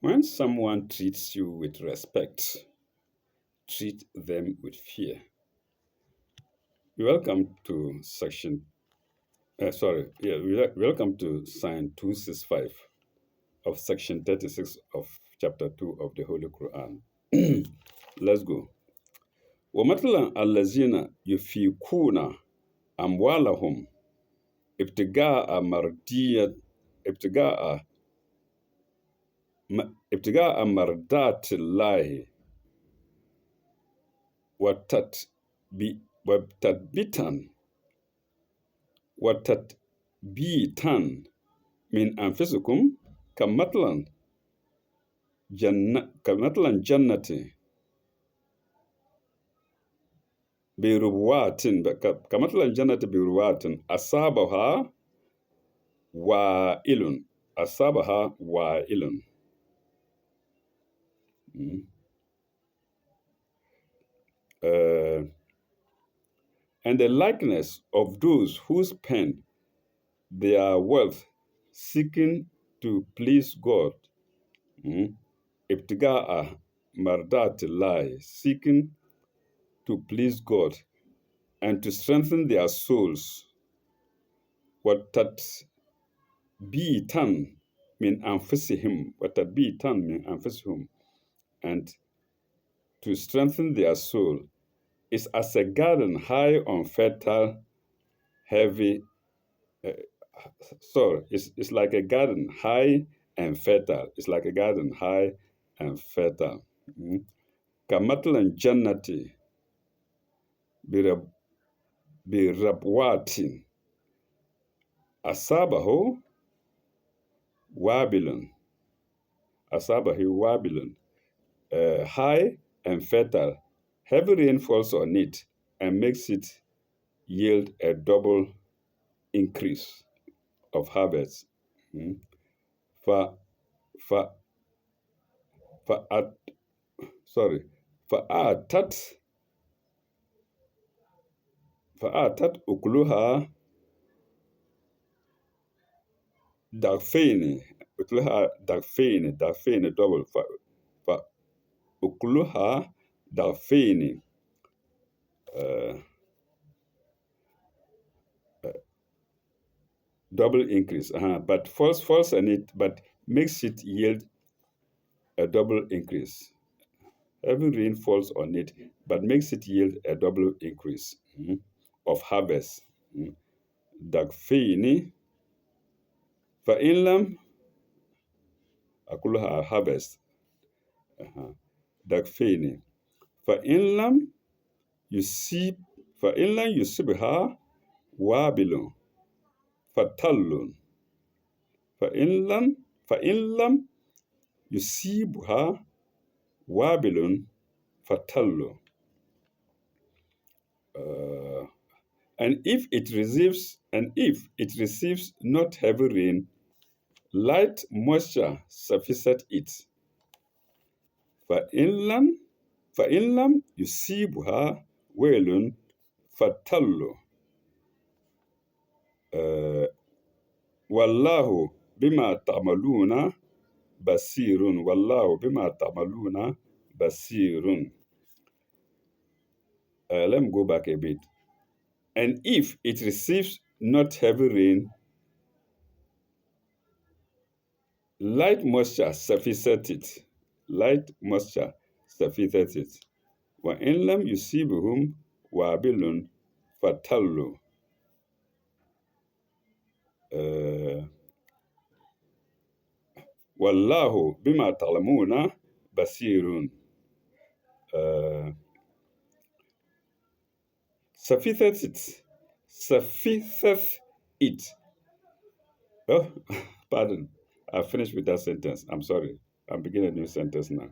When someone treats you with respect, treat them with fear. Welcome to welcome to Sign 265 of Section 36 of Chapter 2 of the Holy Quran. Let's go. وَمَثْلًا الَّذِينَ يُنْفِقُونَ أَمْوَالَهُمْ ابتغاء ابتغاء مرضات الله وتثبيتا وتثبيتا من أنفسكم كمثل جنة بربوات أصابها وائل. And the likeness of those who spend their wealth seeking to please God, ibtiga'a mardatillahi, seeking to please God and to strengthen their souls, وَتَثْبِيتًا مِنْ أَنفُسِهِمْ, and to strengthen their soul is as a garden high on fertile, heavy. It's like a garden high and fertile. It's like a garden high and fertile. كمثل جنة بربوات أصابه وابل high and fertile. Heavy rain falls on it and makes it yield a double increase of harvest. For فآتت أكلها ضعفين double. فأكلها ضعفين double increase. But falls on it, but makes it yield a double increase. Every rain falls on it, but makes it yield a double increase of harvest. ضعفين فإن لم أكلها harvest. ضعفين فإن لم يصبها وابل فتل. فإن لم يصيبها وابل فتل. And if it receives not heavy rain, light moisture sufficeth it. فإن لم يصيبها ويل فتل. والله بما تعملون بصير. والله بما تعملون بصير. Let me go back a bit. And if it receives not heavy rain, light moisture sufficeth it. وإن لم يصيبهم وابل فتل. والله بما تعملون بصير. Sufficeth it. Oh, pardon. I finished with that sentence. I'm sorry. I'm beginning a new sentence now.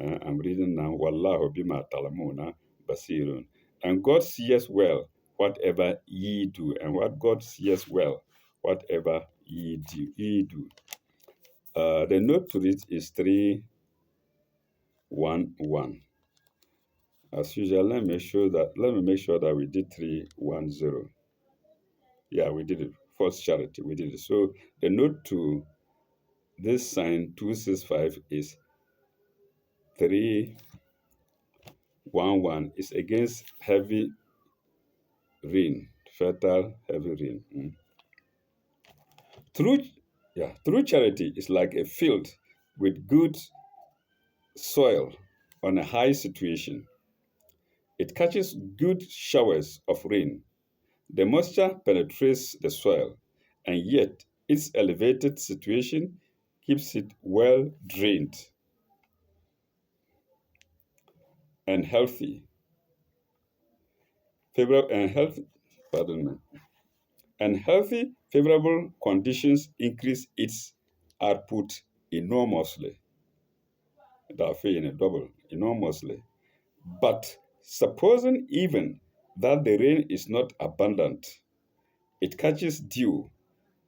I'm reading now. Wallahu bima talamuna basirun. And God sees well whatever ye do. And what God sees well, whatever ye do. The note to it is 311. As usual, let me make sure that we did 310. Yeah, we did it. First charity, we did it. So the note to This sign 265 is 311 is against heavy rain, fertile heavy rain. True, true charity is like a field with good soil on a high situation. It catches good showers of rain. The moisture penetrates the soil, and yet its elevated situation keeps it well drained and healthy. Favorable and healthy, pardon me, and healthy, favorable conditions increase its output enormously. Double enormously. But supposing even that the rain is not abundant, it catches dew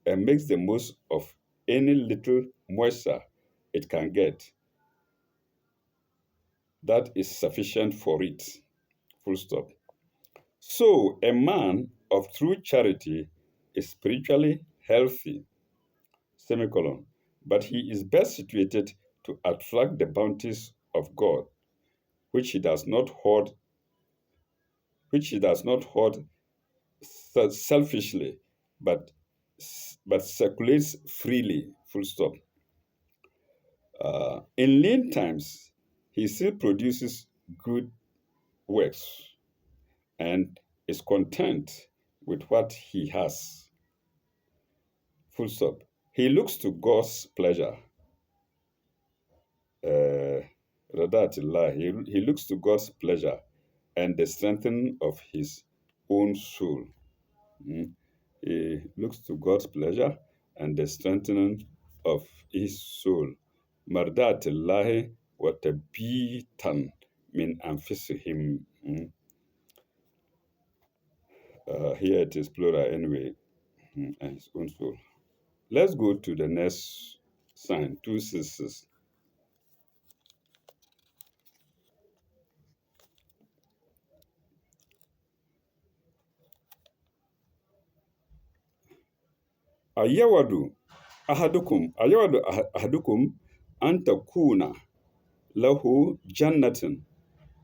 and makes the most of any little moisture it can get that is sufficient for it. Full stop. So a man of true charity is spiritually healthy, semicolon, but he is best situated to attract the bounties of God, which he does not hoard, selfishly, but circulates freely. Full stop. In lean times, he still produces good works and is content with what he has. Full stop. He looks to God's pleasure. Uh, he looks to God's pleasure and the strengthening of his own soul. Mm. He looks to God's pleasure and the strengthening of his soul. Mardatillahi wa tabitan min anfusihim. Here it is plural anyway, and his own soul. Let's go to the next sign, 266. Ayawadu ahadukum an takuna lahu jannatin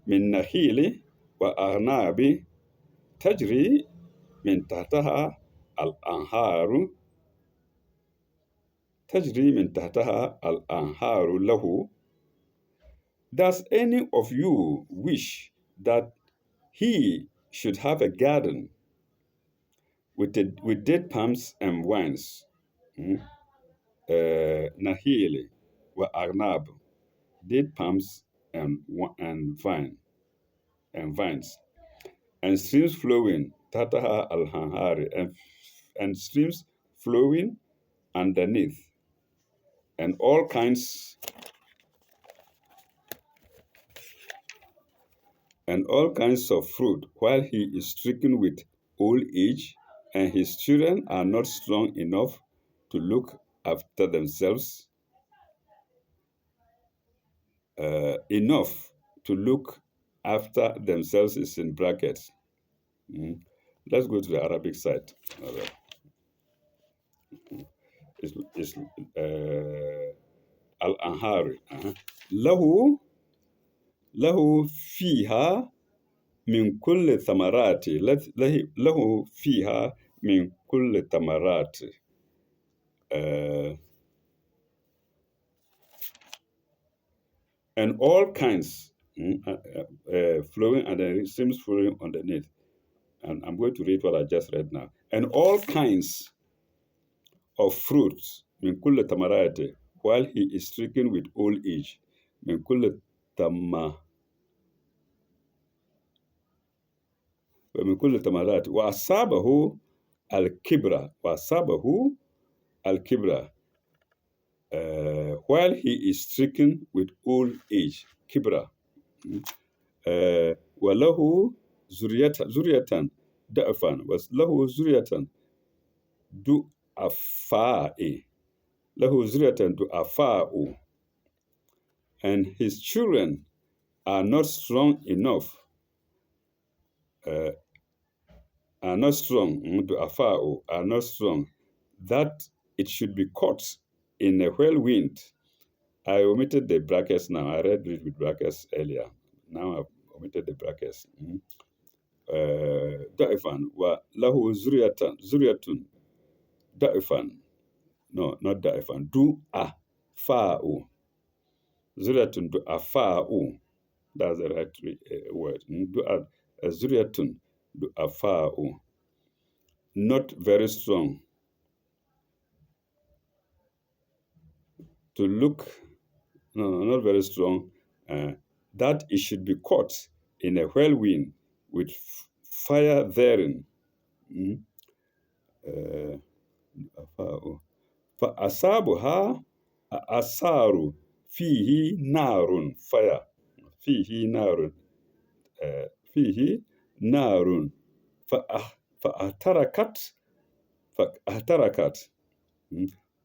min nahili wa arnabi tajri min tahtaha al-anharu lahu. Does any of you wish that he should have a garden with date palms and wines? Nahili wa arnab, date palms and vines, and streams flowing tataha al-hanhari, and streams flowing underneath, and all kinds of fruit, while he is stricken with old age, and his children are not strong enough to look after themselves, is in brackets. Let's go to the Arabic side. It's Al-Anhari. له فيها من كل الثمرات له فيها من كل الثمرات and all kinds flowing, and then it seems flowing underneath. And I'm going to read what I just read now. And all kinds of fruits من كل الثمرات, while he is stricken with old age. من كل الثمرات وأصابه الكبرى while he is stricken with old age. Kibra. وله زرية ضعفا وله زرية ضعفاء, and his children are not strong enough, ضعفاء, are not strong, that it should be cut in a whirlwind. I omitted the brackets now. I read it with brackets earlier. Now I've omitted the brackets. Da'ifan wa lahu zuriyatun da'ifan. No, not da'ifan. Du'afa'u. Zuriyatun du'afa'u. That's the right word. Zuriyatun du'afa'u. Not very strong. To look, no, not very strong. That it should be caught in a whirlwind with fire therein. فأصابها أثار فيه نار fire فيه نار فيه نار فاحترقت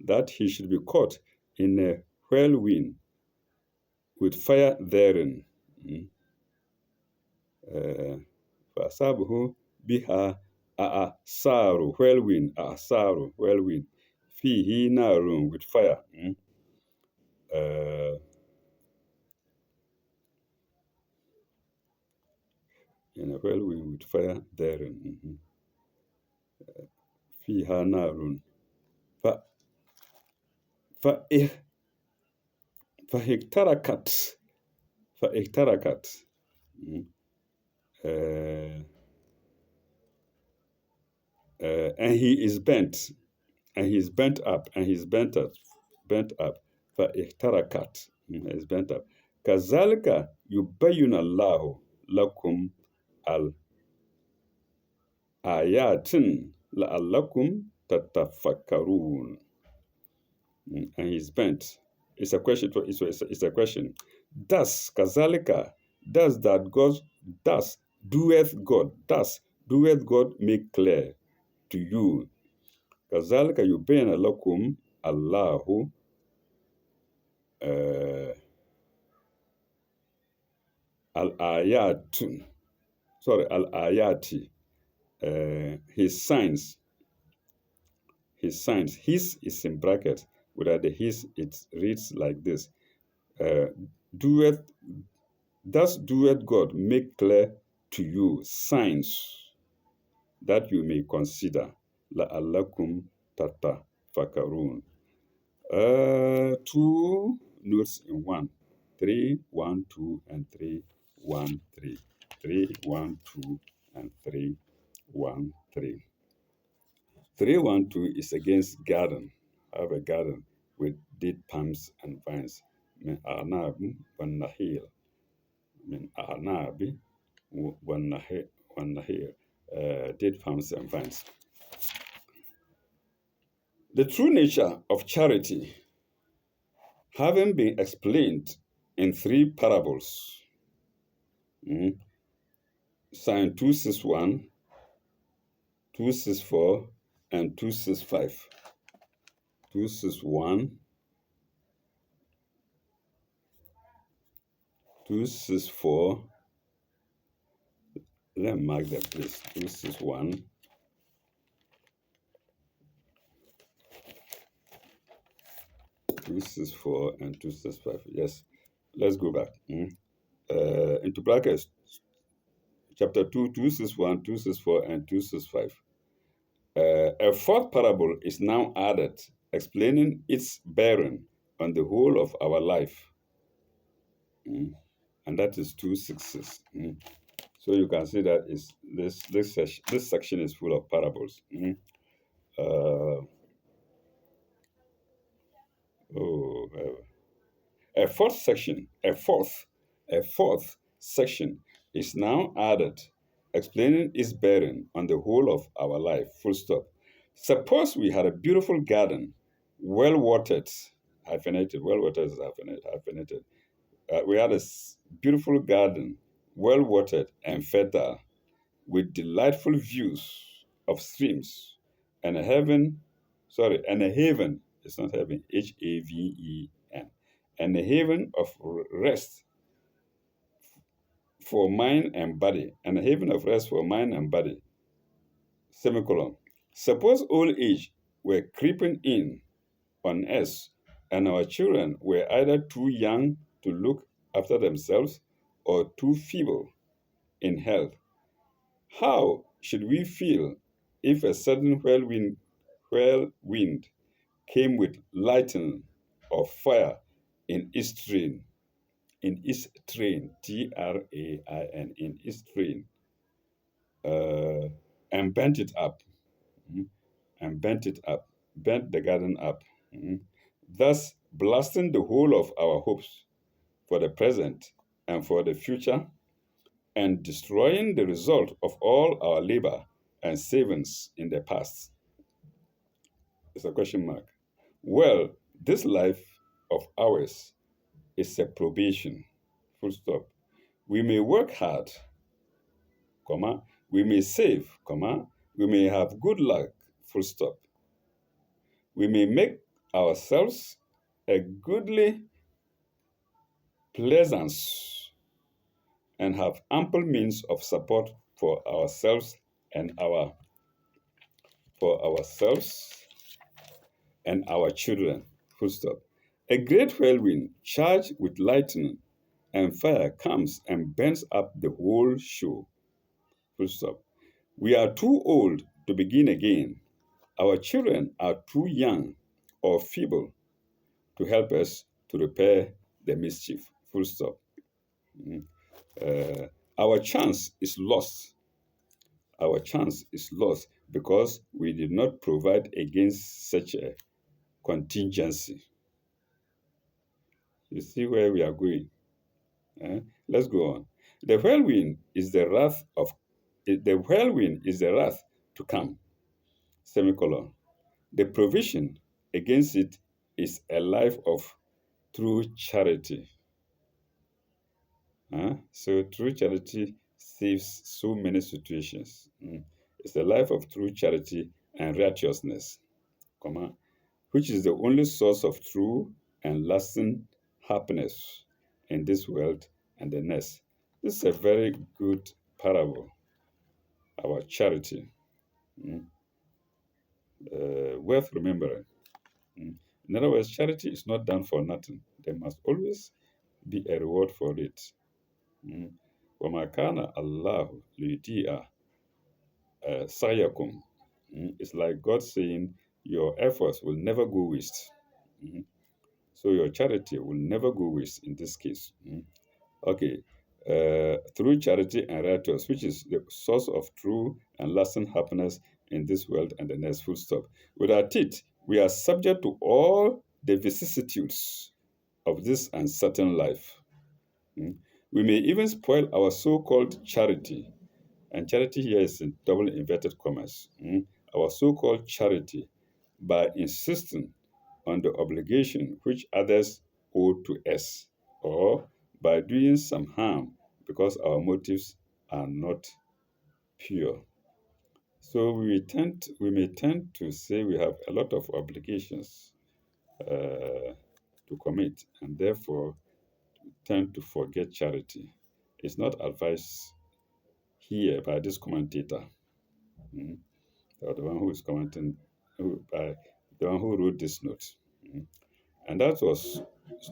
that he should be caught in a whirlwind with fire therein. فأصابه بها أعصار whirlwind فيه نار with fire. In a whirlwind with fire therein. فيها نار فاحترقت and he is bent, and he's bent up, فاحترقت, is bent up. كذلك يبين الله لكم الآيات لعلكم تتفكرون. And he's bent. It's a question. It's a question. Thus, kazalika, does doeth God make clear to you? Kazalika yubayna lakum Allahu al-ayati, his signs. His is in bracket. Without the his, it reads like this. Thus doeth God make clear to you signs that you may consider. La'allakum tatafakkarun. 2 notes in 1. 3, 1, 2, and 3, 1, 3. 3, 1, 2, and 3, 1, 3. 3, 1, 2 is against garden. I have a garden with date palms and vines. Min a'nabi wan nahil. Min a'nabi wan nahil. Date palms and vines. The true nature of charity, having been explained in 3 parables, Psalm 261, 264, and 265. 261, 264. Let me mark them, please. 261, 264, and 265. Yes. Let's go back. Into brackets. Chapter 2, 261, 264, and 265. A 4th parable is now added, explaining its bearing on the whole of our life. And that is 266. So you can see that is this section is full of parables. A fourth section is now added, explaining its bearing on the whole of our life. Full stop. Suppose we had a beautiful garden, well watered, hyphenated. Well watered is hyphenated. We had a beautiful garden, well watered and fertile, with delightful views of streams, and a haven. It's not heaven. Haven, and a haven of rest for mind and body, Semicolon. Suppose old age were creeping in on us and our children were either too young to look after themselves or too feeble in health, how should we feel if a sudden whirlwind came with lightning or fire in its train, Train, in its train, uh, and bent it up, mm, and bent it up, bent the garden up, mm, thus blasting the whole of our hopes for the present and for the future, and destroying the result of all our labor and savings in the past? It's a question mark. Well, this life of ours is a probation. Full stop. We may work hard, comma, we may save, comma, we may have good luck, full stop. We may make ourselves a goodly pleasance and have ample means of support for ourselves and our children. Full stop. A great whirlwind charged with lightning and fire comes and burns up the whole show. Full stop. We are too old to begin again. Our children are too young or feeble to help us to repair the mischief. Full stop. Mm. Uh, our chance is lost. Our chance is lost because we did not provide against such a contingency. You see where we are going. Let's go on. The whirlwind is the wrath of the whirlwind is the wrath to come. Semicolon. The provision against it is a life of true charity. So true charity saves so many situations. It's a life of true charity and righteousness, comma, which is the only source of true and lasting happiness in this world and the next. This is a very good parable about charity, mm, worth remembering. In other words, charity is not done for nothing. There must always be a reward for it. Mm. وَمَا كَانَ اللَّهُ لِيُضِيعَ سَعْيَكُمْ. It's like God saying, your efforts will never go waste. Mm. So your charity will never go waste in this case. Okay. Through charity and righteousness, which is the source of true and lasting happiness in this world and the next. Full stop. Without it, we are subject to all the vicissitudes of this uncertain life. We may even spoil our so-called charity, and charity here is in double inverted commas, our so-called charity, by insisting on the obligation which others owe to us, or by doing some harm because our motives are not pure. So we may tend to say we have a lot of obligations to commit, and therefore tend to forget charity. It's not advised here by this commentator, or the one who is commenting, by the one who wrote this note. And that was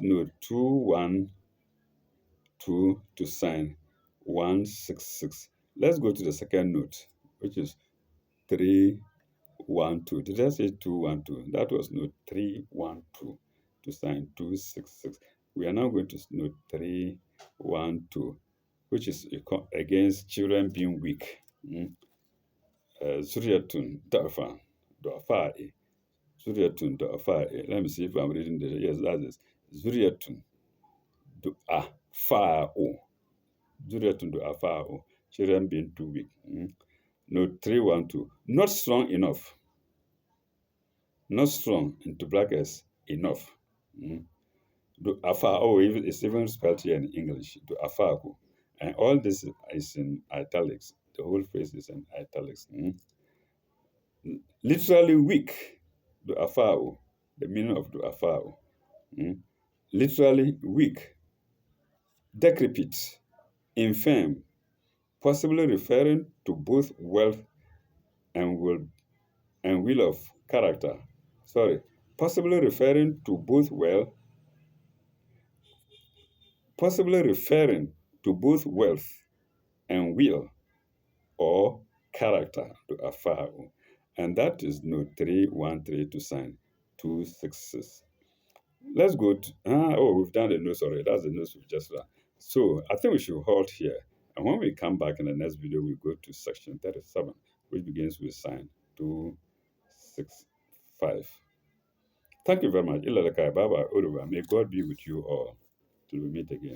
note 212 to sign 166. Let's go to the second note, which is 312. Did I say 212? That was note 312 to sign 266. We are now going to note 312, which is against children being weak. Zuriyatun Da'fa, Du'afa'i. Zuriyatun Du'afa'i. Let me see if I'm reading this. Yes, that is Zuriyatun Du'afa'u. Zuriyatun Du'afa'u. Children being too weak. Note 312. Not strong enough. Not strong, into brackets, enough. Du'afa'u, it's even spelled here in English. Du'afa'u. And all this is in italics. The whole phrase is in italics. Literally weak, du'afa'u, the meaning of du'afa'u. Literally weak, decrepit, infirm, possibly referring to both wealth and will of character. Sorry, possibly referring to both possibly referring to both wealth and will or character to Afao. And that is note 313 to sign 266. Let's go to, we've done the notes already. That's the notes we've just done. So I think we should halt here. And when we come back in the next video, we go to section 37, which begins with sign 265. Thank you very much. Ilalakai Baba Uruba. May God be with you all till we meet again.